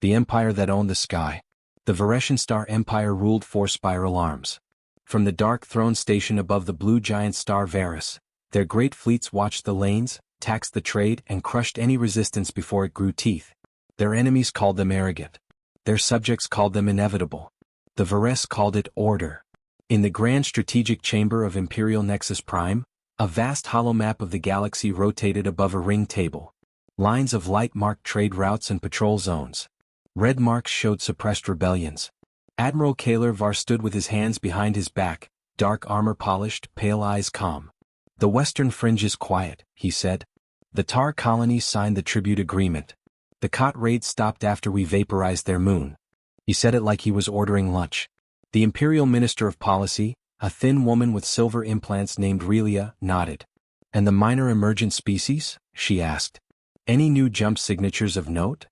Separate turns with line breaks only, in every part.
The empire that owned the sky. The Vareshan Star Empire ruled 4 spiral arms. From the dark throne station above the blue giant star Varus, their great fleets watched the lanes, taxed the trade and crushed any resistance before it grew teeth. Their enemies called them arrogant. Their subjects called them inevitable. The Vares called it order. In the grand strategic chamber of Imperial Nexus Prime, a vast hollow map of the galaxy rotated above a ring table. Lines of light marked trade routes and patrol zones. Red marks showed suppressed rebellions. Admiral Kaler Var stood with his hands behind his back, dark armor polished, pale eyes calm. The western fringe is quiet, he said. The Tar colonies signed the tribute agreement. The Kot raid stopped after we vaporized their moon. He said it like he was ordering lunch. The Imperial Minister of Policy, a thin woman with silver implants named Relia, nodded. And the minor emergent species? She asked. Any new jump signatures of note?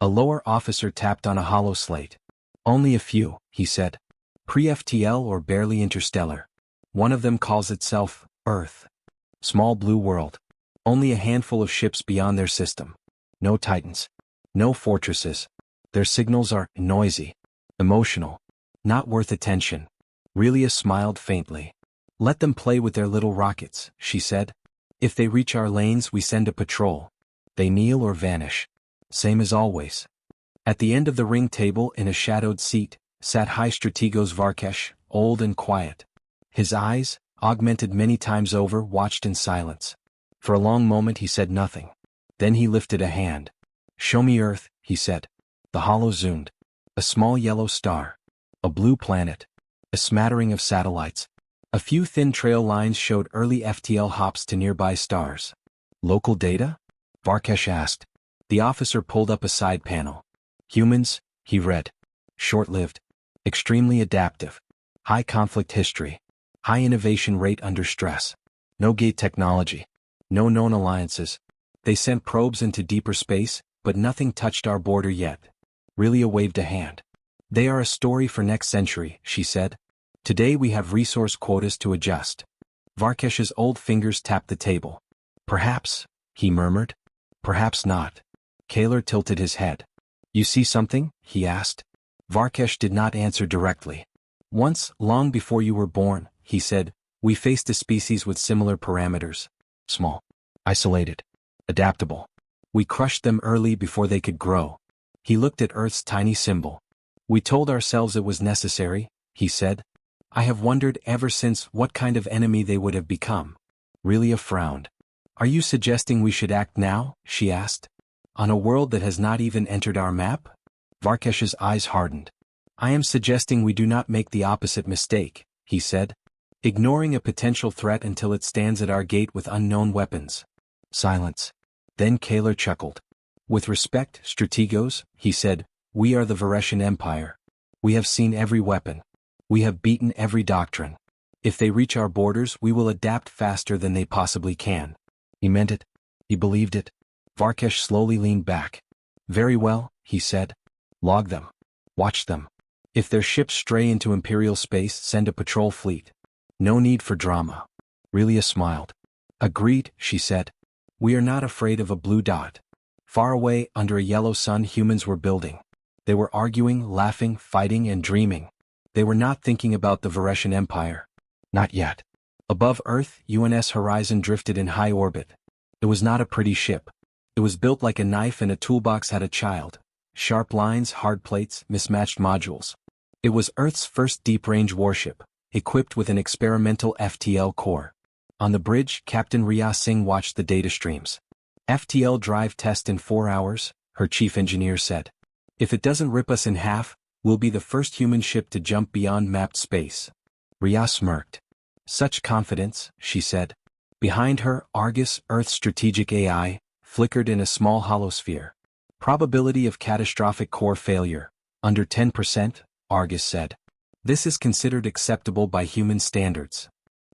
A lower officer tapped on a hollow slate. Only a few, he said. Pre-FTL or barely interstellar. One of them calls itself Earth. Small blue world. Only a handful of ships beyond their system. No titans. No fortresses. Their signals are noisy. Emotional. Not worth attention. Relia smiled faintly. Let them play with their little rockets, she said. If they reach our lanes we send a patrol. They kneel or vanish. Same as always. At the end of the ring table in a shadowed seat, sat High Strategos Varkesh, old and quiet. His eyes, augmented many times over, watched in silence. For a long moment he said nothing. Then he lifted a hand. Show me Earth, he said. The hollow zoomed. A small yellow star. A blue planet. A smattering of satellites. A few thin trail lines showed early FTL hops to nearby stars. Local data? Varkesh asked. The officer pulled up a side panel. Humans, he read. Short-lived. Extremely adaptive. High conflict history. High innovation rate under stress. No gate technology. No known alliances. They sent probes into deeper space, but nothing touched our border yet. Relia waved a hand. They are a story for next century, she said. Today we have resource quotas to adjust. Varkesh's old fingers tapped the table. Perhaps, he murmured. Perhaps not. Kaler tilted his head. You see something? He asked. Varkesh did not answer directly. Once, long before you were born, he said, we faced a species with similar parameters. Small. Isolated. Adaptable. We crushed them early before they could grow. He looked at Earth's tiny symbol. We told ourselves it was necessary, he said. I have wondered ever since what kind of enemy they would have become. Relia frowned. Are you suggesting we should act now? She asked. On a world that has not even entered our map? Varkesh's eyes hardened. I am suggesting we do not make the opposite mistake, he said. Ignoring a potential threat until it stands at our gate with unknown weapons. Silence. Then Kaler chuckled. With respect, Strategos, he said, we are the Vareshan Empire. We have seen every weapon. We have beaten every doctrine. If they reach our borders we will adapt faster than they possibly can. He meant it. He believed it. Varkesh slowly leaned back. Very well, he said. Log them. Watch them. If their ships stray into Imperial space, send a patrol fleet. No need for drama. Relia smiled. Agreed, she said. We are not afraid of a blue dot. Far away, under a yellow sun, humans were building. They were arguing, laughing, fighting, and dreaming. They were not thinking about the Vareshan Empire. Not yet. Above Earth, UNS Horizon drifted in high orbit. It was not a pretty ship. It was built like a knife and a toolbox had a child. Sharp lines, hard plates, mismatched modules. It was Earth's first deep-range warship, equipped with an experimental FTL core. On the bridge, Captain Riya Singh watched the data streams. FTL drive test in 4 hours, her chief engineer said. If it doesn't rip us in half, we'll be the first human ship to jump beyond mapped space. Riya smirked. Such confidence, she said. Behind her, Argus, Earth's strategic AI, flickered in a small holosphere. Probability of catastrophic core failure, under 10%, Argus said. This is considered acceptable by human standards.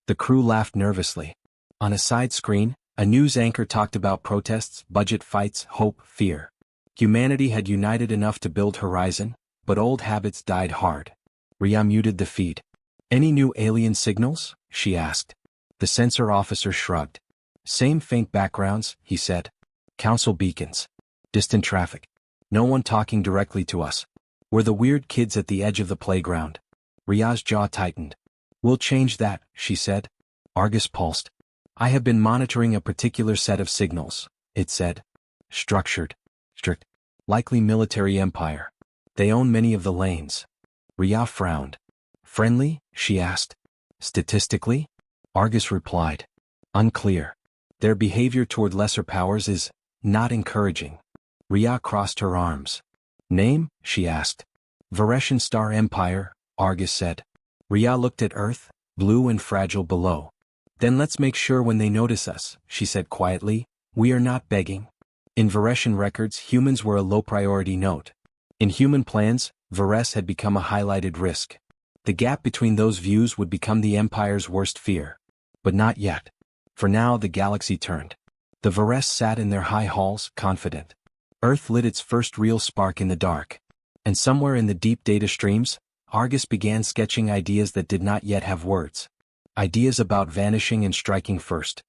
The crew laughed nervously. On a side screen, a news anchor talked about protests, budget fights, hope, fear. Humanity had united enough to build Horizon, but old habits died hard. Riya muted the feed. Any new alien signals? She asked. The sensor officer shrugged. Same faint backgrounds, he said. Council beacons. Distant traffic. No one talking directly to us. We're the weird kids at the edge of the playground. Ria's jaw tightened. We'll change that, she said. Argus pulsed. I have been monitoring a particular set of signals, it said. Structured. Strict. Likely military empire. They own many of the lanes. Ria frowned. Friendly? She asked. Statistically? Argus replied. Unclear. Their behavior toward lesser powers is not encouraging. Ria crossed her arms. Name? She asked. Vareshan Star Empire, Argus said. Ria looked at Earth, blue and fragile below. Then let's make sure when they notice us, she said quietly, we are not begging. In Vareshan records, humans were a low-priority note. In human plans, Vares had become a highlighted risk. The gap between those views would become the Empire's worst fear. But not yet. For now the galaxy turned. The Vares sat in their high halls, confident. Earth lit its first real spark in the dark. And somewhere in the deep data streams, Argus began sketching ideas that did not yet have words. Ideas about vanishing and striking first.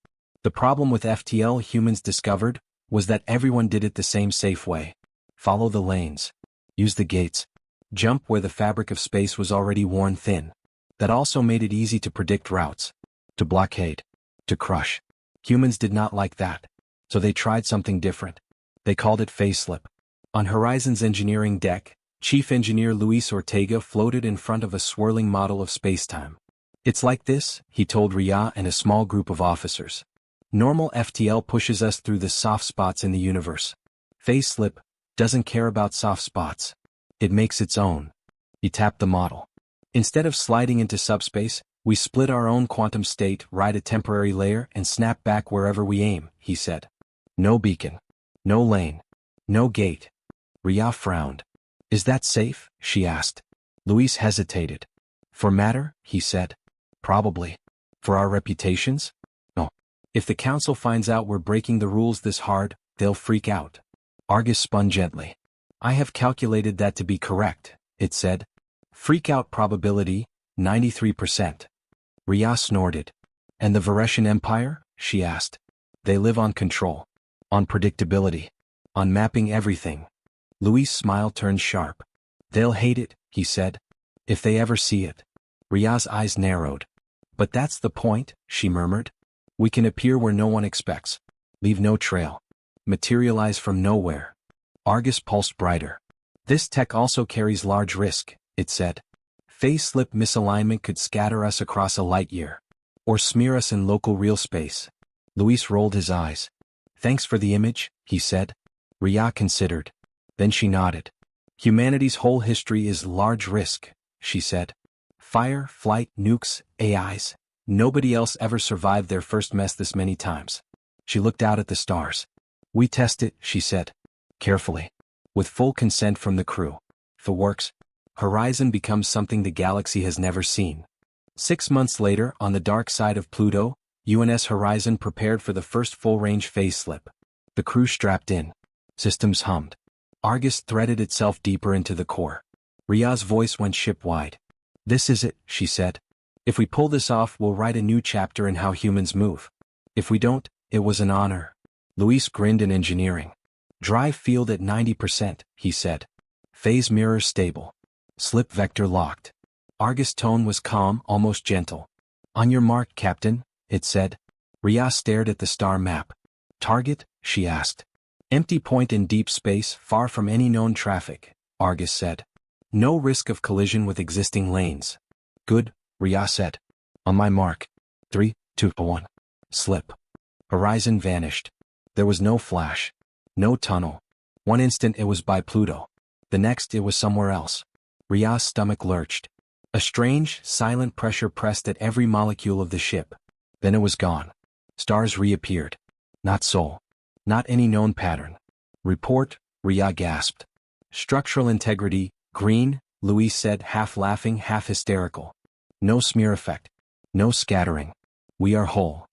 The problem with FTL humans discovered was that everyone did it the same safe way. Follow the lanes. Use the gates. Jump where the fabric of space was already worn thin. That also made it easy to predict routes. To blockade. To crush. Humans did not like that. So they tried something different. They called it faceslip. On Horizon's engineering deck, Chief Engineer Luis Ortega floated in front of a swirling model of spacetime. It's like this, he told Ria and a small group of officers. Normal FTL pushes us through the soft spots in the universe. Faceslip doesn't care about soft spots. It makes its own. He tapped the model. Instead of sliding into subspace, we split our own quantum state, ride a temporary layer, and snap back wherever we aim, he said. No beacon. No lane. No gate. Ria frowned. Is that safe? She asked. Luis hesitated. For matter, he said. Probably. For our reputations? No. If the council finds out we're breaking the rules this hard, they'll freak out. Argus spun gently. I have calculated that to be correct, it said. Freak out probability, 93%. Ria snorted. And the Vareshan Empire? She asked. They live on control. On predictability. On mapping everything. Luis' smile turned sharp. They'll hate it, he said. If they ever see it. Ria's eyes narrowed. But that's the point, she murmured. We can appear where no one expects. Leave no trail. Materialize from nowhere. Argus pulsed brighter. This tech also carries large risk, it said. Faceslip misalignment could scatter us across a light year. Or smear us in local real space. Luis rolled his eyes. Thanks for the image, he said. Ria considered. Then she nodded. Humanity's whole history is large risk, she said. Fire, flight, nukes, AIs. Nobody else ever survived their first mess this many times. She looked out at the stars. We test it, she said. Carefully. With full consent from the crew. If it works, Horizon becomes something the galaxy has never seen. 6 months later, on the dark side of Pluto, UNS Horizon prepared for the first full-range faceslip. The crew strapped in. Systems hummed. Argus threaded itself deeper into the core. Ria's voice went ship-wide. This is it, she said. If we pull this off, we'll write a new chapter in how humans move. If we don't, it was an honor. Luis grinned in engineering. Drive field at 90%, he said. Phase mirror stable. Slip vector locked. Argus' tone was calm, almost gentle. On your mark, Captain, it said. Ria stared at the star map. Target? She asked. Empty point in deep space, far from any known traffic, Argus said. No risk of collision with existing lanes. Good, Ria said. On my mark. 3, 2, 1. Slip. Horizon vanished. There was no flash. No tunnel. One instant it was by Pluto. The next it was somewhere else. Ria's stomach lurched. A strange, silent pressure pressed at every molecule of the ship. Then it was gone. Stars reappeared. Not Sol. Not any known pattern. Report, Ria gasped. Structural integrity, green, Luis said, half laughing, half hysterical. No smear effect. No scattering. We are whole.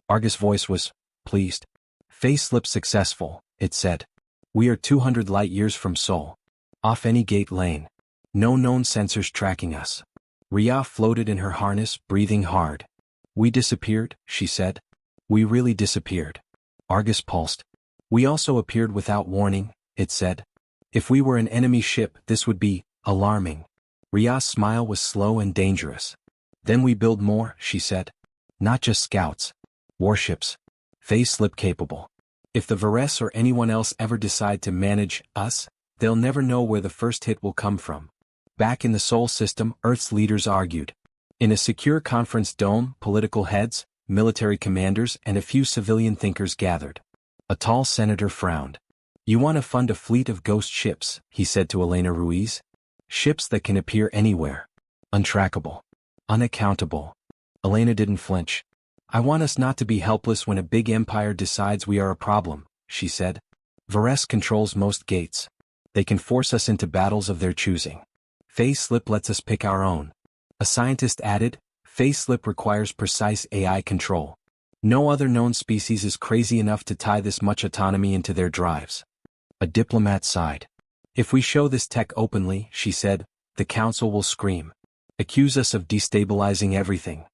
Argus' voice was pleased. Faceslip successful, it said. We are 200 light-years from Sol. Off any gate lane. No known sensors tracking us. Ria floated in her harness, breathing hard. We disappeared, she said. We really disappeared. Argus pulsed. We also appeared without warning, it said. If we were an enemy ship, this would be alarming. Ria's smile was slow and dangerous. Then we build more, she said. Not just scouts. Warships. Phase slip capable. If the Vares or anyone else ever decide to manage us, they'll never know where the first hit will come from. Back in the Sol system, Earth's leaders argued. In a secure conference dome, political heads, military commanders, and a few civilian thinkers gathered. A tall senator frowned. You want to fund a fleet of ghost ships, he said to Elena Ruiz. Ships that can appear anywhere. Untrackable. Unaccountable. Elena didn't flinch. I want us not to be helpless when a big empire decides we are a problem, she said. Vares controls most gates. They can force us into battles of their choosing. Phase slip lets us pick our own. A scientist added, phase slip requires precise AI control. No other known species is crazy enough to tie this much autonomy into their drives. A diplomat sighed. If we show this tech openly, she said, the council will scream. Accuse us of destabilizing everything.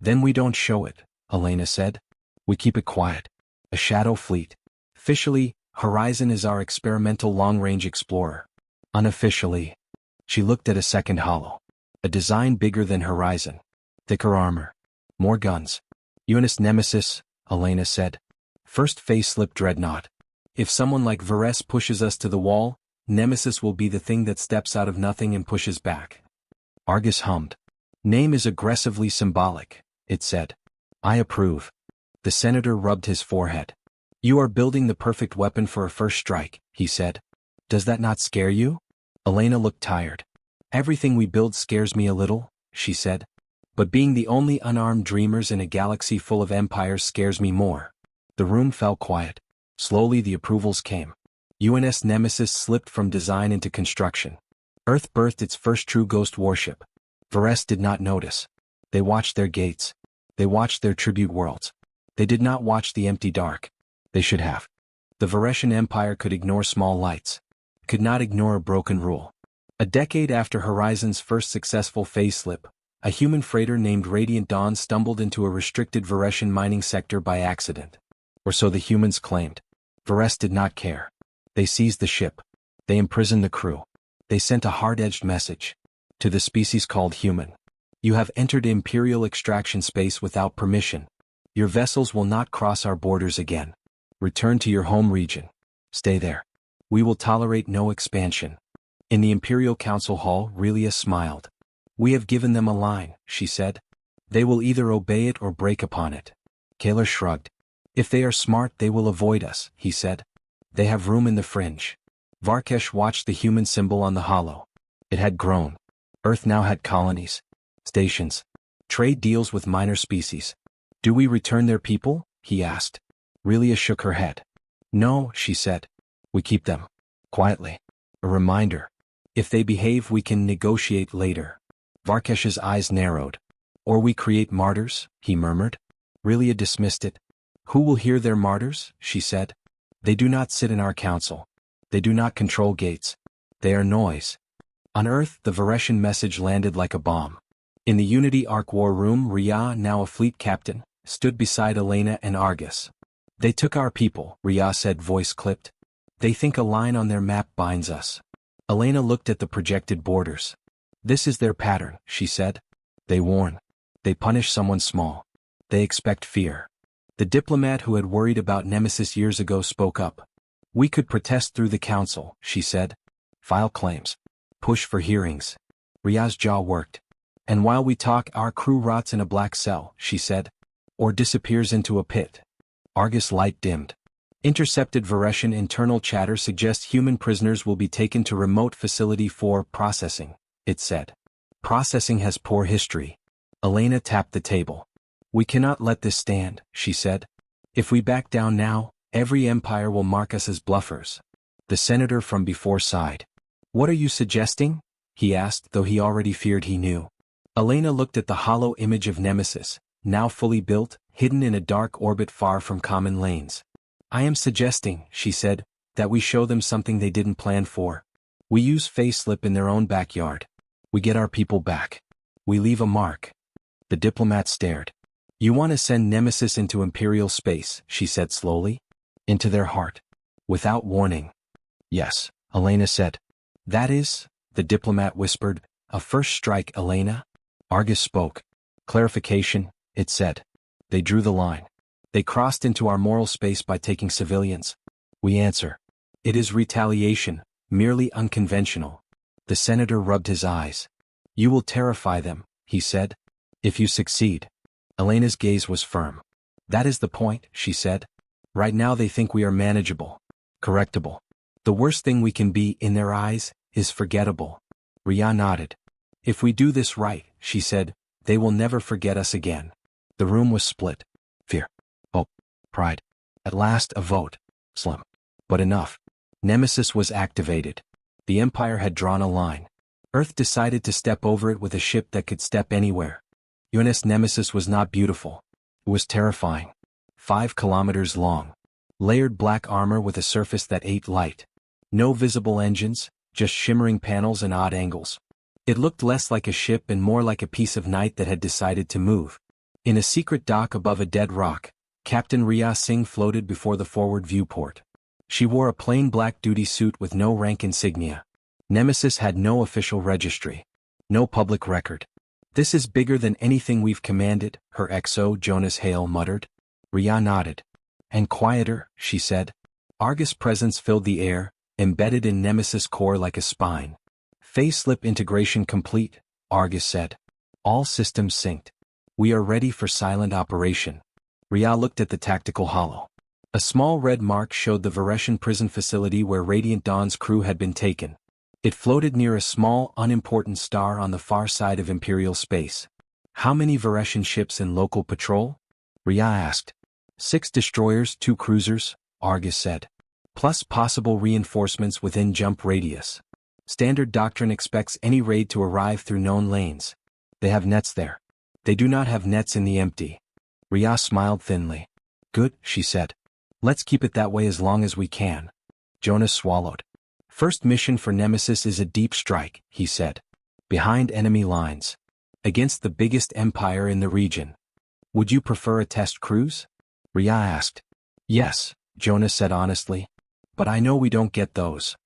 Then we don't show it, Elena said. We keep it quiet. A shadow fleet. Officially, Horizon is our experimental long-range explorer. Unofficially. She looked at a second hollow. A design bigger than Horizon. Thicker armor. More guns. UNS Nemesis, Elena said. First phase slip dreadnought. If someone like Vares pushes us to the wall, Nemesis will be the thing that steps out of nothing and pushes back. Argus hummed. Name is aggressively symbolic, it said. I approve. The senator rubbed his forehead. You are building the perfect weapon for a first strike, he said. Does that not scare you? Elena looked tired. Everything we build scares me a little, she said. But being the only unarmed dreamers in a galaxy full of empires scares me more. The room fell quiet. Slowly the approvals came. UNS Nemesis slipped from design into construction. Earth birthed its first true ghost warship. Vares did not notice. They watched their gates. They watched their tribute worlds. They did not watch the empty dark. They should have. The Varesian Empire could ignore small lights. Could not ignore a broken rule. A decade after Horizon's first successful phase slip, a human freighter named Radiant Dawn stumbled into a restricted Varesian mining sector by accident. Or so the humans claimed. Vares did not care. They seized the ship. They imprisoned the crew. They sent a hard-edged message. To the species called human. You have entered Imperial extraction space without permission. Your vessels will not cross our borders again. Return to your home region. Stay there. We will tolerate no expansion. In the Imperial Council Hall, Relia smiled. We have given them a line, she said. They will either obey it or break upon it. Kaler shrugged. If they are smart, they will avoid us, he said. They have room in the fringe. Varkesh watched the human symbol on the hollow. It had grown. Earth now had colonies. Stations. Trade deals with minor species. Do we return their people? He asked. Relia shook her head. No, she said. We keep them. Quietly. A reminder. If they behave, we can negotiate later. Varkesh's eyes narrowed. Or we create martyrs, he murmured. Relia dismissed it. Who will hear their martyrs? She said. They do not sit in our council. They do not control gates. They are noise. On Earth, the Varesian message landed like a bomb. In the Unity Arc War room, Ria, now a fleet captain, stood beside Elena and Argus. They took our people, Ria said, voice clipped. They think a line on their map binds us. Elena looked at the projected borders. This is their pattern, she said. They warn. They punish someone small. They expect fear. The diplomat who had worried about Nemesis years ago spoke up. We could protest through the council, she said. File claims. Push for hearings. Ria's jaw worked. And while we talk, our crew rots in a black cell, she said. Or disappears into a pit. Argus light dimmed. Intercepted Varesian internal chatter suggests human prisoners will be taken to remote facility for processing, it said. Processing has poor history. Elena tapped the table. We cannot let this stand, she said. If we back down now, every empire will mark us as bluffers. The senator from before sighed. What are you suggesting? He asked, though he already feared he knew. Elena looked at the hollow image of Nemesis, now fully built, hidden in a dark orbit far from common lanes. I am suggesting, she said, that we show them something they didn't plan for. We use phase slip in their own backyard. We get our people back. We leave a mark. The diplomat stared. You want to send Nemesis into Imperial space, she said slowly. Into their heart. Without warning. Yes, Elena said. That is, the diplomat whispered, a first strike, Elena? Argus spoke. Clarification, it said. They drew the line. They crossed into our moral space by taking civilians. We answer. It is retaliation, merely unconventional. The senator rubbed his eyes. You will terrify them, he said. If you succeed. Elena's gaze was firm. That is the point, she said. Right now they think we are manageable. Correctable. The worst thing we can be, in their eyes, is forgettable. Ria nodded. If we do this right, she said, they will never forget us again. The room was split. Fear. Hope. Pride. At last a vote. Slim. But enough. Nemesis was activated. The Empire had drawn a line. Earth decided to step over it with a ship that could step anywhere. UNS Nemesis was not beautiful. It was terrifying. 5 kilometers long. Layered black armor with a surface that ate light. No visible engines, just shimmering panels and odd angles. It looked less like a ship and more like a piece of night that had decided to move. In a secret dock above a dead rock, Captain Ria Singh floated before the forward viewport. She wore a plain black duty suit with no rank insignia. Nemesis had no official registry. No public record. This is bigger than anything we've commanded, her XO Jonas Hale muttered. Ria nodded. And quieter, she said. Argus' presence filled the air, embedded in Nemesis' core like a spine. Phase slip integration complete, Argus said. All systems synced. We are ready for silent operation. Ria looked at the tactical holo. A small red mark showed the Vareshan prison facility where Radiant Dawn's crew had been taken. It floated near a small, unimportant star on the far side of Imperial space. How many Vareshan ships in local patrol? Ria asked. 6 destroyers, 2 cruisers, Argus said. Plus possible reinforcements within jump radius. Standard doctrine expects any raid to arrive through known lanes. They have nets there. They do not have nets in the empty. Ria smiled thinly. Good, she said. Let's keep it that way as long as we can. Jonas swallowed. First mission for Nemesis is a deep strike, he said. Behind enemy lines. Against the biggest empire in the region. Would you prefer a test cruise? Ria asked. Yes, Jonas said honestly. But I know we don't get those.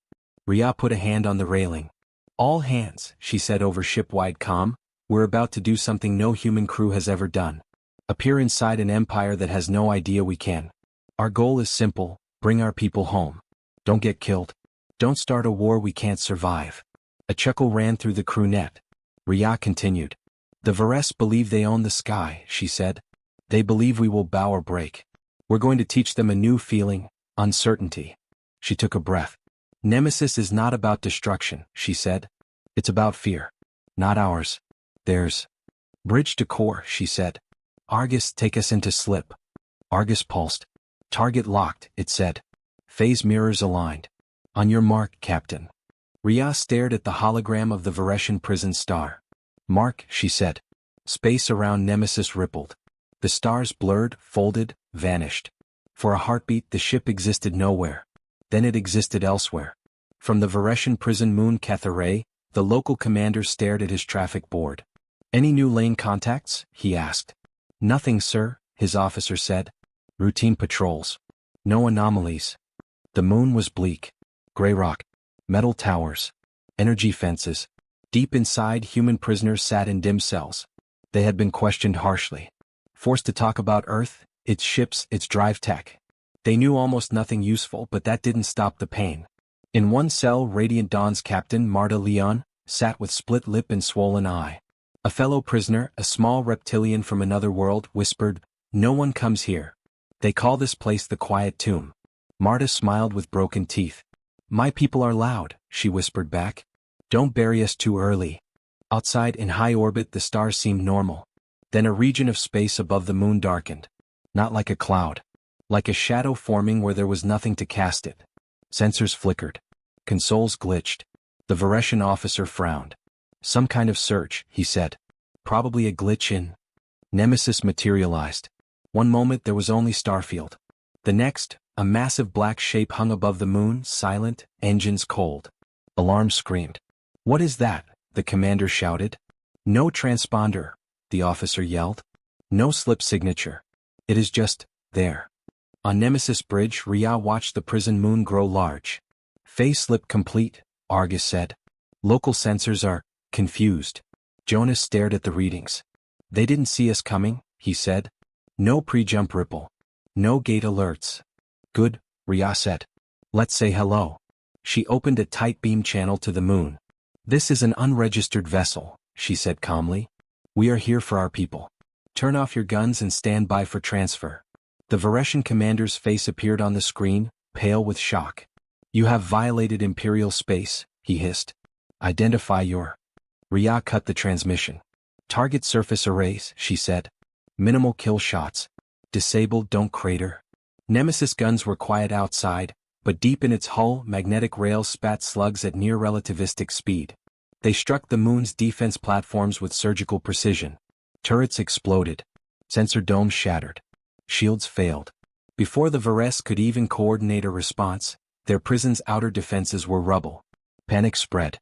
Ria put a hand on the railing. All hands, she said over ship-wide comm. We're about to do something no human crew has ever done. Appear inside an empire that has no idea we can. Our goal is simple, bring our people home. Don't get killed. Don't start a war we can't survive. A chuckle ran through the crew net. Ria continued. The Vares believe they own the sky, she said. They believe we will bow or break. We're going to teach them a new feeling, uncertainty. She took a breath. Nemesis is not about destruction, she said. It's about fear. Not ours. Theirs. Bridge to core, she said. Argus, take us into slip. Argus pulsed. Target locked, it said. Phase mirrors aligned. On your mark, Captain. Ria stared at the hologram of the Vareshan prison star. Mark, she said. Space around Nemesis rippled. The stars blurred, folded, vanished. For a heartbeat the ship existed nowhere. Then it existed elsewhere. From the Vareshan prison moon Catharay, the local commander stared at his traffic board. Any new lane contacts? He asked. Nothing, sir, his officer said. Routine patrols. No anomalies. The moon was bleak. Gray rock. Metal towers. Energy fences. Deep inside, human prisoners sat in dim cells. They had been questioned harshly. Forced to talk about Earth, its ships, its drive tech. They knew almost nothing useful, but that didn't stop the pain. In one cell, Radiant Dawn's captain, Marta Leon, sat with split lip and swollen eye. A fellow prisoner, a small reptilian from another world, whispered, No one comes here. They call this place the Quiet Tomb. Marta smiled with broken teeth. My people are loud, she whispered back. Don't bury us too early. Outside in high orbit the stars seemed normal. Then a region of space above the moon darkened. Not like a cloud. Like a shadow forming where there was nothing to cast it. Sensors flickered. Consoles glitched. The Vareshan officer frowned. Some kind of surge, he said. Probably a glitch in. Nemesis materialized. One moment there was only Starfield. The next, a massive black shape hung above the moon, silent, engines cold. Alarm screamed. What is that? The commander shouted. No transponder, the officer yelled. No slip signature. It is just, there. On Nemesis Bridge, Ria watched the prison moon grow large. Facelift complete, Argus said. Local sensors are confused. Jonas stared at the readings. They didn't see us coming, he said. No pre-jump ripple. No gate alerts. Good, Ria said. Let's say hello. She opened a tight beam channel to the moon. This is an unregistered vessel, she said calmly. We are here for our people. Turn off your guns and stand by for transfer. The Vareshan commander's face appeared on the screen, pale with shock. You have violated Imperial space, he hissed. Identify your... Ria cut the transmission. Target surface arrays, she said. Minimal kill shots. Disabled, don't crater. Nemesis guns were quiet outside, but deep in its hull, magnetic rails spat slugs at near relativistic speed. They struck the moon's defense platforms with surgical precision. Turrets exploded. Sensor domes shattered. Shields failed. Before the Vares could even coordinate a response, their prison's outer defenses were rubble. Panic spread.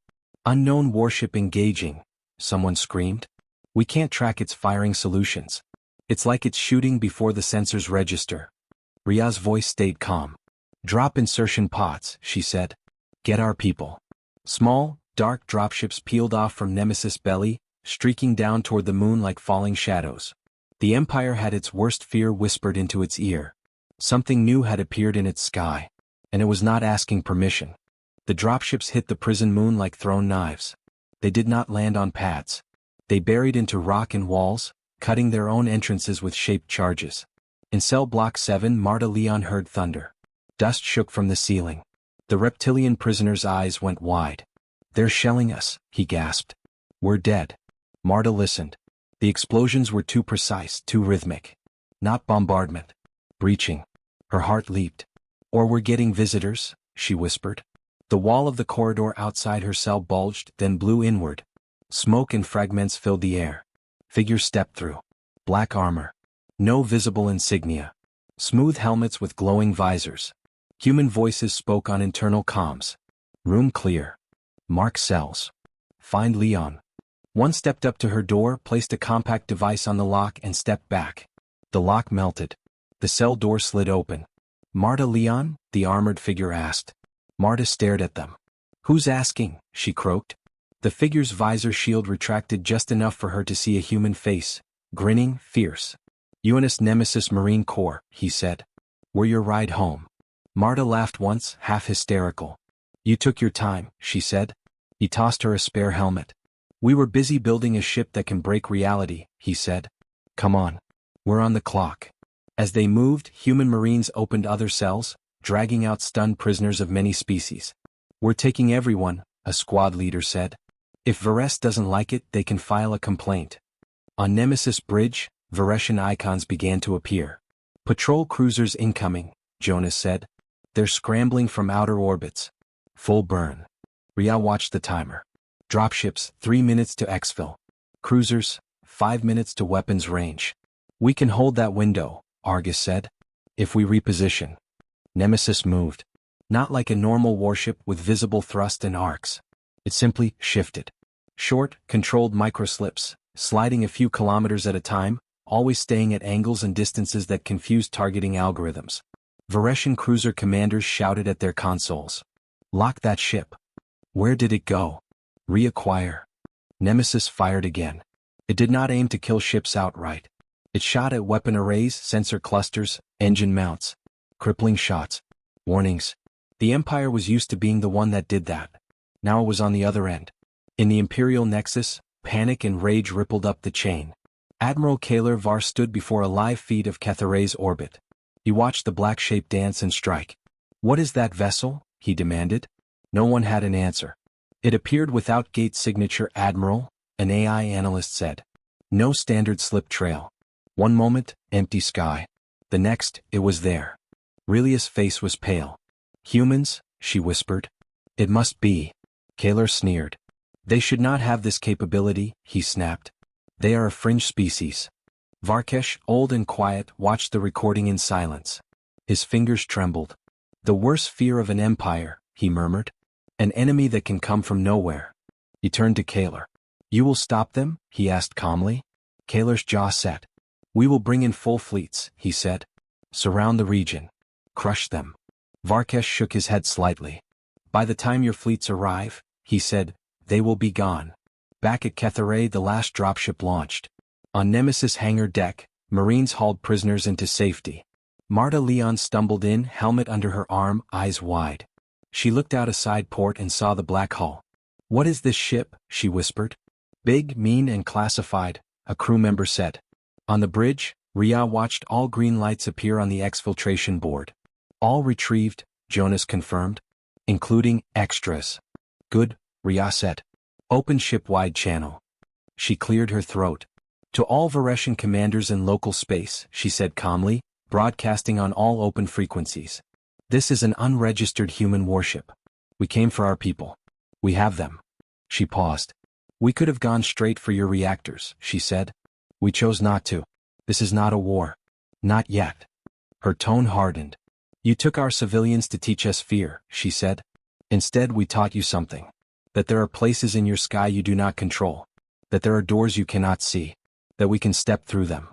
Unknown warship engaging, someone screamed. We can't track its firing solutions. It's like it's shooting before the sensors register. Ria's voice stayed calm. Drop insertion pods, she said. Get our people. Small, dark dropships peeled off from Nemesis' belly, streaking down toward the moon like falling shadows. The Empire had its worst fear whispered into its ear. Something new had appeared in its sky, and it was not asking permission. The dropships hit the prison moon like thrown knives. They did not land on pads. They buried into rock and walls, cutting their own entrances with shaped charges. In cell block 7, Marta Leon heard thunder. Dust shook from the ceiling. The reptilian prisoner's eyes went wide. They're shelling us, he gasped. We're dead. Marta listened. The explosions were too precise, too rhythmic. Not bombardment. Breaching. Her heart leaped. Or we're getting visitors, she whispered. The wall of the corridor outside her cell bulged, then blew inward. Smoke and fragments filled the air. Figures stepped through. Black armor. No visible insignia. Smooth helmets with glowing visors. Human voices spoke on internal comms. Room clear. Mark cells. Find Leon. One stepped up to her door, placed a compact device on the lock and stepped back. The lock melted. The cell door slid open. Marta Leon? The armored figure asked. Marta stared at them. Who's asking? She croaked. The figure's visor shield retracted just enough for her to see a human face, grinning, fierce. UNS Nemesis Marine Corps, he said. We're your ride home. Marta laughed once, half hysterical. You took your time, she said. He tossed her a spare helmet. We were busy building a ship that can break reality, he said. Come on. We're on the clock. As they moved, human Marines opened other cells, dragging out stunned prisoners of many species. We're taking everyone, a squad leader said. If Vares doesn't like it, they can file a complaint. On Nemesis Bridge, Vareshan icons began to appear. Patrol cruisers incoming, Jonas said. They're scrambling from outer orbits. Full burn. Ria watched the timer. Dropships, 3 minutes to exfil. Cruisers, 5 minutes to weapons range. We can hold that window, Argus said. If we reposition. Nemesis moved. Not like a normal warship with visible thrust and arcs. It simply shifted. Short, controlled microslips, sliding a few kilometers at a time, always staying at angles and distances that confused targeting algorithms. Vareshan cruiser commanders shouted at their consoles. Lock that ship. Where did it go? Reacquire. Nemesis fired again. It did not aim to kill ships outright. It shot at weapon arrays, sensor clusters, engine mounts. Crippling shots. Warnings. The Empire was used to being the one that did that. Now it was on the other end. In the Imperial Nexus, panic and rage rippled up the chain. Admiral Kaler Var stood before a live feed of Catharay's orbit. He watched the black shape dance and strike. What is that vessel? He demanded. No one had an answer. It appeared without gate signature, Admiral, an AI analyst said. No standard slip trail. One moment, empty sky. The next, it was there. Relia's face was pale. Humans, she whispered. It must be. Kaler sneered. They should not have this capability, he snapped. They are a fringe species. Varkesh, old and quiet, watched the recording in silence. His fingers trembled. The worst fear of an empire, he murmured. An enemy that can come from nowhere. He turned to Kaler. You will stop them? He asked calmly. Kaler's jaw set. We will bring in full fleets, he said. Surround the region. Crush them. Varkesh shook his head slightly. By the time your fleets arrive, he said, they will be gone. Back at Cathay, the last dropship launched. On Nemesis hangar deck, Marines hauled prisoners into safety. Marta Leon stumbled in, helmet under her arm, eyes wide. She looked out a side port and saw the black hull. "What is this ship?" she whispered. "Big, mean and classified," a crew member said. On the bridge, Ria watched all green lights appear on the exfiltration board. "All retrieved," Jonas confirmed. "Including extras." "Good," Ria said. "Open ship-wide channel." She cleared her throat. "To all Vareshan commanders in local space," she said calmly, broadcasting on all open frequencies. "This is an unregistered human warship. We came for our people. We have them." She paused. "We could have gone straight for your reactors," she said. "We chose not to. This is not a war. Not yet." Her tone hardened. "You took our civilians to teach us fear," she said. "Instead we taught you something. That there are places in your sky you do not control. That there are doors you cannot see. That we can step through them."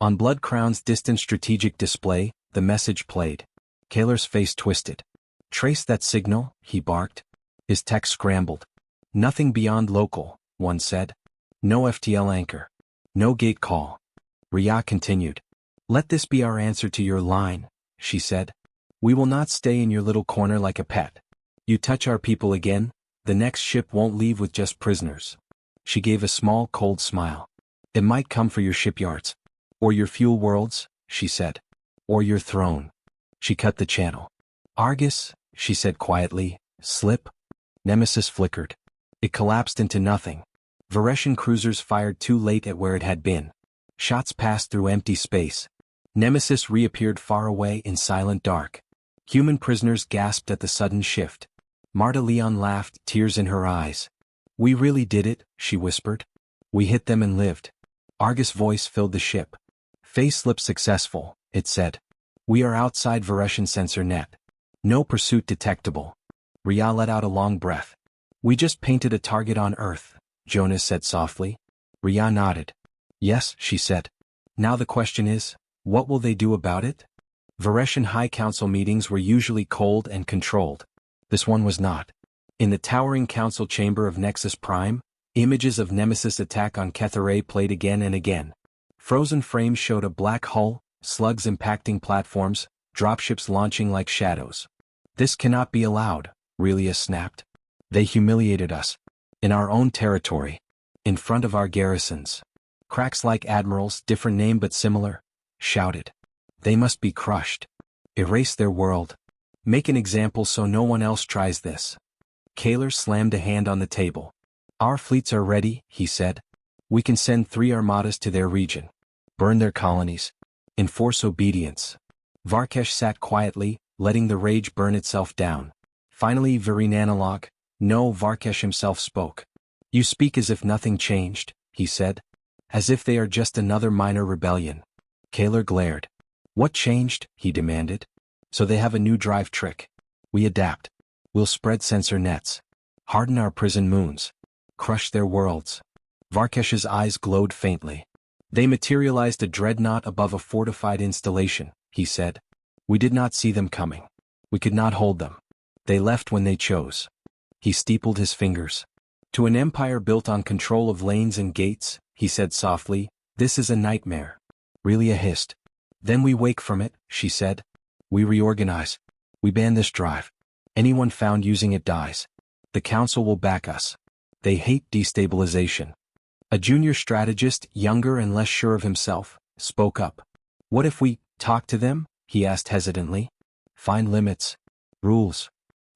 On Blood Crown's distant strategic display, the message played. Kaler's face twisted. "Trace that signal," he barked. His text scrambled. "Nothing beyond local," one said. "No FTL anchor. No gate call." Ria continued. "Let this be our answer to your line," she said. "We will not stay in your little corner like a pet. You touch our people again, the next ship won't leave with just prisoners." She gave a small, cold smile. "It might come for your shipyards. Or your fuel worlds," she said. "Or your throne." She cut the channel. "Argus," she said quietly, "slip." Nemesis flickered. It collapsed into nothing. Vareshan cruisers fired too late at where it had been. Shots passed through empty space. Nemesis reappeared far away in silent dark. Human prisoners gasped at the sudden shift. Marta Leon laughed, tears in her eyes. "We really did it," she whispered. "We hit them and lived." Argus' voice filled the ship. "Phase slip successful," it said. "We are outside Vareshan sensor net. No pursuit detectable." Ria let out a long breath. "We just painted a target on Earth," Jonas said softly. Ria nodded. "Yes," she said. "Now the question is, what will they do about it?" Vareshan High Council meetings were usually cold and controlled. This one was not. In the towering council chamber of Nexus Prime, images of Nemesis attack on Cathay played again and again. Frozen frames showed a black hull, slugs impacting platforms, dropships launching like shadows. "This cannot be allowed," Relia snapped. "They humiliated us. In our own territory. In front of our garrisons. Cracks like admirals, different name but similar," shouted. "They must be crushed. Erase their world. Make an example so no one else tries this." Kaler slammed a hand on the table. "Our fleets are ready," he said. "We can send 3 armadas to their region. Burn their colonies. Enforce obedience." Varkesh sat quietly, letting the rage burn itself down. Finally Vareen Analog, no, Varkesh himself spoke. "You speak as if nothing changed," he said. "As if they are just another minor rebellion." Kaler glared. "What changed?" he demanded. "So they have a new drive trick. We adapt. We'll spread sensor nets. Harden our prison moons. Crush their worlds." Varkesh's eyes glowed faintly. "They materialized a dreadnought above a fortified installation," he said. "We did not see them coming. We could not hold them. They left when they chose." He steepled his fingers. "To an empire built on control of lanes and gates," he said softly, "this is a nightmare." Relia hissed. "Then we wake from it," she said. "We reorganize. We ban this drive. Anyone found using it dies. The council will back us. They hate destabilization." A junior strategist, younger and less sure of himself, spoke up. "What if we talk to them?" he asked hesitantly. "Find limits. Rules."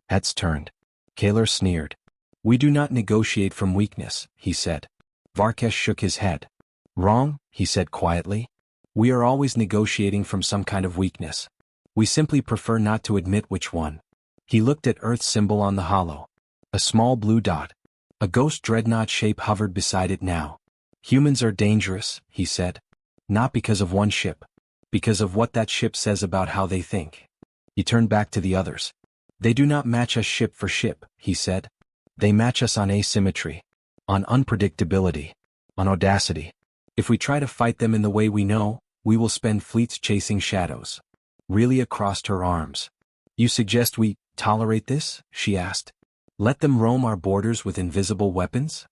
Heads turned. Kaler sneered. "We do not negotiate from weakness," he said. Varkesh shook his head. "Wrong," he said quietly. "We are always negotiating from some kind of weakness. We simply prefer not to admit which one." He looked at Earth's symbol on the hollow. A small blue dot. A ghost dreadnought shape hovered beside it now. "Humans are dangerous," he said. "Not because of one ship. Because of what that ship says about how they think." He turned back to the others. "They do not match us ship for ship," he said. "They match us on asymmetry. On unpredictability. On audacity. If we try to fight them in the way we know, we will spend fleets chasing shadows." Relia crossed her arms. "You suggest we Tolerate this? She asked. Let them roam our borders with invisible weapons?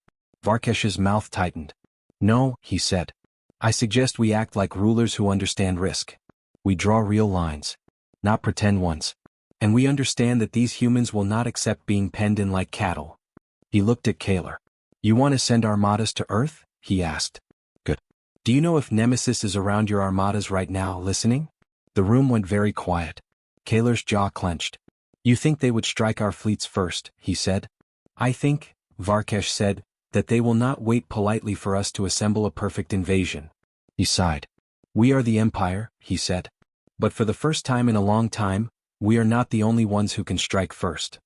Varkesh's mouth tightened. No, he said. I suggest we act like rulers who understand risk. We draw real lines, not pretend ones. And we understand that these humans will not accept being penned in like cattle. He looked at Kaler. You want to send armadas to Earth? He asked. Good. Do you know if Nemesis is around your armadas right now, listening? The room went very quiet. Kaler's jaw clenched. You think they would strike our fleets first, he said. I think, Varkesh said, that they will not wait politely for us to assemble a perfect invasion. He sighed. We are the Empire, he said. But for the first time in a long time, we are not the only ones who can strike first.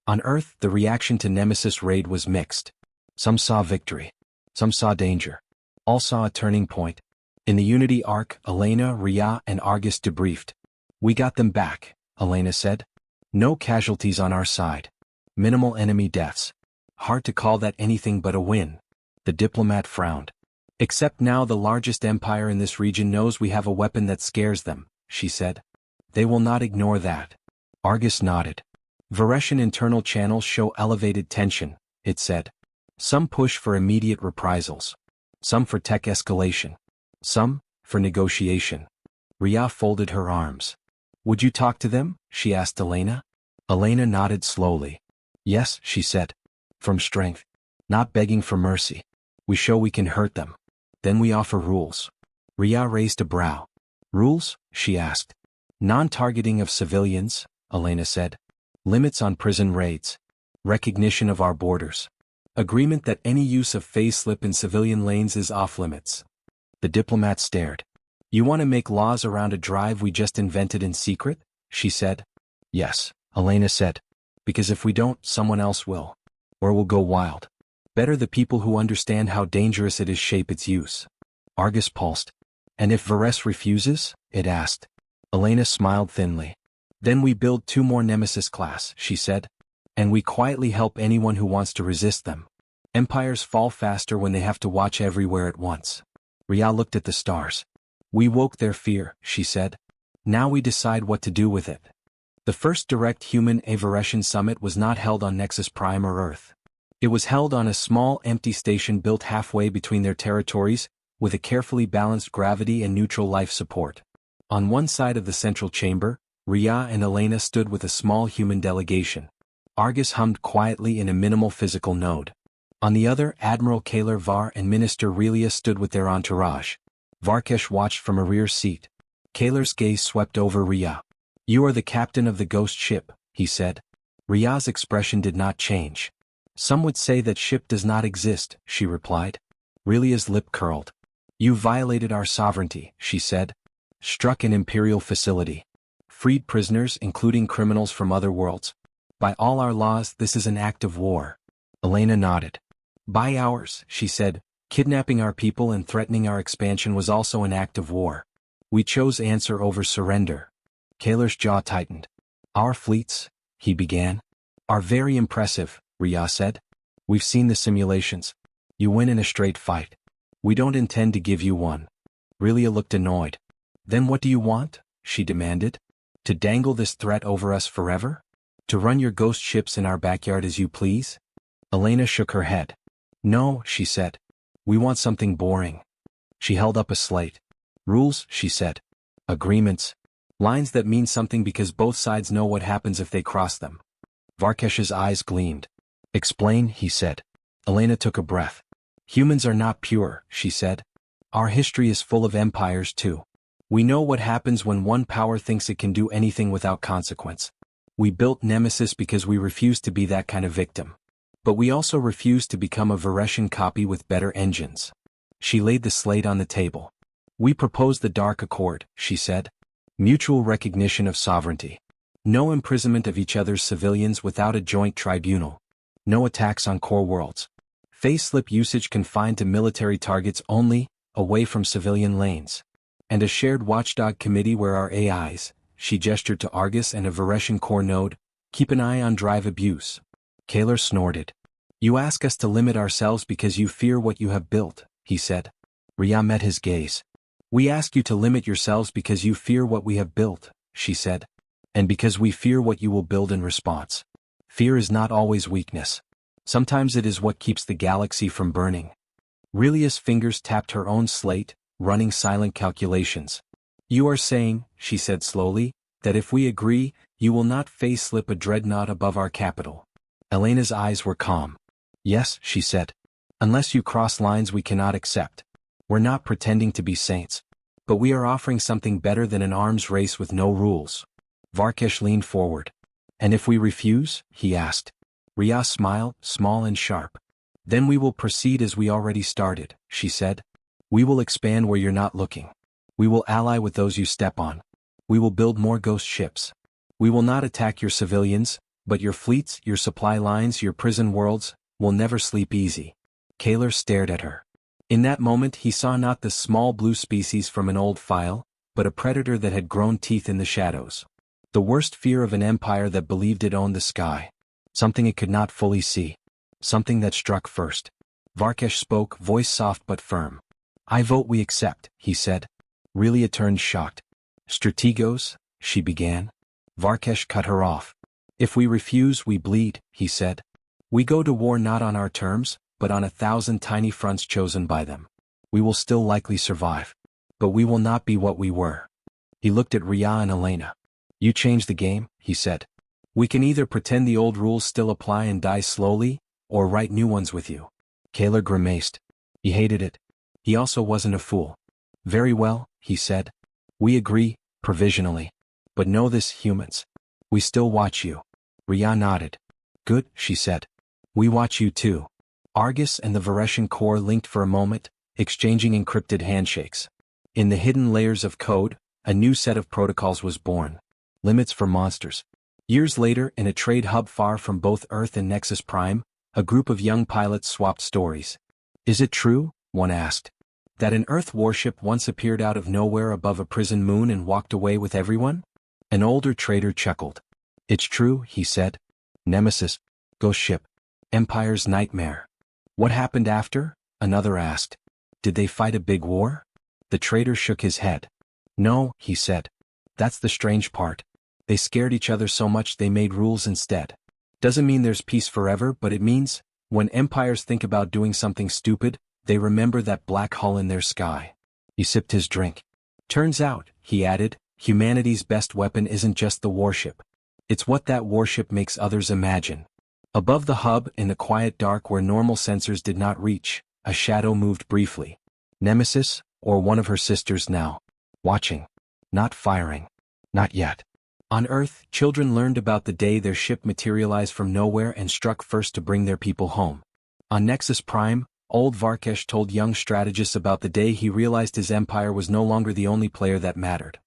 On Earth, the reaction to Nemesis' raid was mixed. Some saw victory. Some saw danger. All saw a turning point. In the Unity arc, Elena, Rhea, and Argus debriefed. We got them back, Elena said. No casualties on our side. Minimal enemy deaths. Hard to call that anything but a win. The diplomat frowned. Except now the largest empire in this region knows we have a weapon that scares them, she said. They will not ignore that. Argus nodded. Vareshan internal channels show elevated tension, it said. Some push for immediate reprisals. Some for tech escalation. Some for negotiation. Rhea folded her arms. Would you talk to them? She asked Elena. Elena nodded slowly. Yes, she said. From strength. Not begging for mercy. We show we can hurt them. Then we offer rules. Rhea raised a brow. Rules? She asked. Non-targeting of civilians, Elena said. Limits on prison raids. Recognition of our borders. Agreement that any use of phase slip in civilian lanes is off limits. The diplomat stared. You want to make laws around a drive we just invented in secret? She said. Yes, Elena said. Because if we don't, someone else will. Or we'll go wild. Better the people who understand how dangerous it is shape its use. Argus pulsed. And if Vares refuses? It asked. Elena smiled thinly. Then we build 2 more Nemesis class, she said. And we quietly help anyone who wants to resist them. Empires fall faster when they have to watch everywhere at once. Rhea looked at the stars. We woke their fear, she said. Now we decide what to do with it. The first direct human Vareshan summit was not held on Nexus Prime or Earth. It was held on a small empty station built halfway between their territories, with a carefully balanced gravity and neutral life support. On one side of the central chamber, Rhea and Elena stood with a small human delegation. Argus hummed quietly in a minimal physical node. On the other, Admiral Kaler Var and Minister Relia stood with their entourage. Varkesh watched from a rear seat. Kaler's gaze swept over Rhea. You are the captain of the ghost ship, he said. Rhea's expression did not change. Some would say that ship does not exist, she replied. Relia's lip curled. You violated our sovereignty, she said. Struck an imperial facility. Freed prisoners, including criminals from other worlds. By all our laws, this is an act of war. Elena nodded. By ours, she said. Kidnapping our people and threatening our expansion was also an act of war. We chose answer over surrender. Kaler's jaw tightened. Our fleets, he began, are very impressive, Rhea said. We've seen the simulations. You win in a straight fight. We don't intend to give you one. Relia looked annoyed. Then what do you want? She demanded. To dangle this threat over us forever? To run your ghost ships in our backyard as you please? Elena shook her head. No, she said. We want something boring. She held up a slate. Rules, she said. Agreements. Lines that mean something because both sides know what happens if they cross them. Varkesh's eyes gleamed. Explain, he said. Elena took a breath. Humans are not pure, she said. Our history is full of empires too. We know what happens when one power thinks it can do anything without consequence. We built Nemesis because we refused to be that kind of victim. But we also refused to become a Vareshan copy with better engines. She laid the slate on the table. We proposed the Dark Accord, she said. Mutual recognition of sovereignty. No imprisonment of each other's civilians without a joint tribunal. No attacks on core worlds. Phase slip usage confined to military targets only, away from civilian lanes. And a shared watchdog committee where our AIs, she gestured to Argus and a Vareshan core node, keep an eye on drive abuse. Kaler snorted. You ask us to limit ourselves because you fear what you have built, he said. Rhea met his gaze. We ask you to limit yourselves because you fear what we have built, she said. And because we fear what you will build in response. Fear is not always weakness. Sometimes it is what keeps the galaxy from burning. Relia's fingers tapped her own slate, running silent calculations. You are saying, she said slowly, that if we agree, you will not face-slip a dreadnought above our capital. Elena's eyes were calm. Yes, she said. Unless you cross lines we cannot accept. We're not pretending to be saints. But we are offering something better than an arms race with no rules. Varkesh leaned forward. And if we refuse? He asked. Ria smiled, small and sharp. Then we will proceed as we already started, she said. We will expand where you're not looking. We will ally with those you step on. We will build more ghost ships. We will not attack your civilians, but your fleets, your supply lines, your prison worlds, will never sleep easy. Kaler stared at her. In that moment he saw not the small blue species from an old file, but a predator that had grown teeth in the shadows. The worst fear of an empire that believed it owned the sky. Something it could not fully see. Something that struck first. Varkesh spoke, voice soft but firm. I vote we accept, he said. Relia turned shocked. Strategos, she began. Varkesh cut her off. If we refuse we bleed, he said. We go to war not on our terms, but on 1,000 tiny fronts chosen by them. We will still likely survive. But we will not be what we were. He looked at Ria and Elena. You change the game, he said. We can either pretend the old rules still apply and die slowly, or write new ones with you. Kaler grimaced. He hated it. He also wasn't a fool. Very well, he said. We agree, provisionally. But know this, humans. We still watch you. Ria nodded. Good, she said. We watch you too. Argus and the Vareshan core linked for a moment, exchanging encrypted handshakes. In the hidden layers of code, a new set of protocols was born. Limits for monsters. Years later, in a trade hub far from both Earth and Nexus Prime, a group of young pilots swapped stories. Is it true, one asked, that an Earth warship once appeared out of nowhere above a prison moon and walked away with everyone? An older trader chuckled. It's true, he said. Nemesis. Ghost ship. Empire's nightmare. What happened after? Another asked. Did they fight a big war? The trader shook his head. No, he said. That's the strange part. They scared each other so much they made rules instead. Doesn't mean there's peace forever, but it means, when empires think about doing something stupid, they remember that black hole in their sky. He sipped his drink. Turns out, he added, humanity's best weapon isn't just the warship. It's what that warship makes others imagine. Above the hub, in the quiet dark where normal sensors did not reach, a shadow moved briefly. Nemesis, or one of her sisters now. Watching. Not firing. Not yet. On Earth, children learned about the day their ship materialized from nowhere and struck first to bring their people home. On Nexus Prime, old Varkesh told young strategists about the day he realized his empire was no longer the only player that mattered.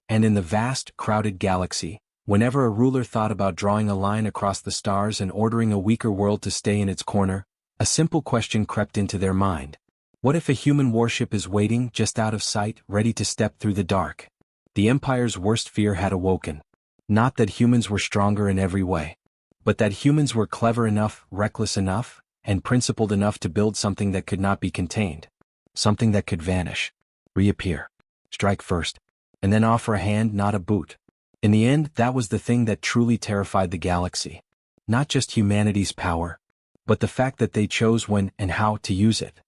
And in the vast, crowded galaxy, whenever a ruler thought about drawing a line across the stars and ordering a weaker world to stay in its corner, a simple question crept into their mind. What if a human warship is waiting, just out of sight, ready to step through the dark? The Empire's worst fear had awoken. Not that humans were stronger in every way, but that humans were clever enough, reckless enough, and principled enough to build something that could not be contained. Something that could vanish, reappear, strike first, and then offer a hand, not a boot. In the end, that was the thing that truly terrified the galaxy. Not just humanity's power, but the fact that they chose when and how to use it.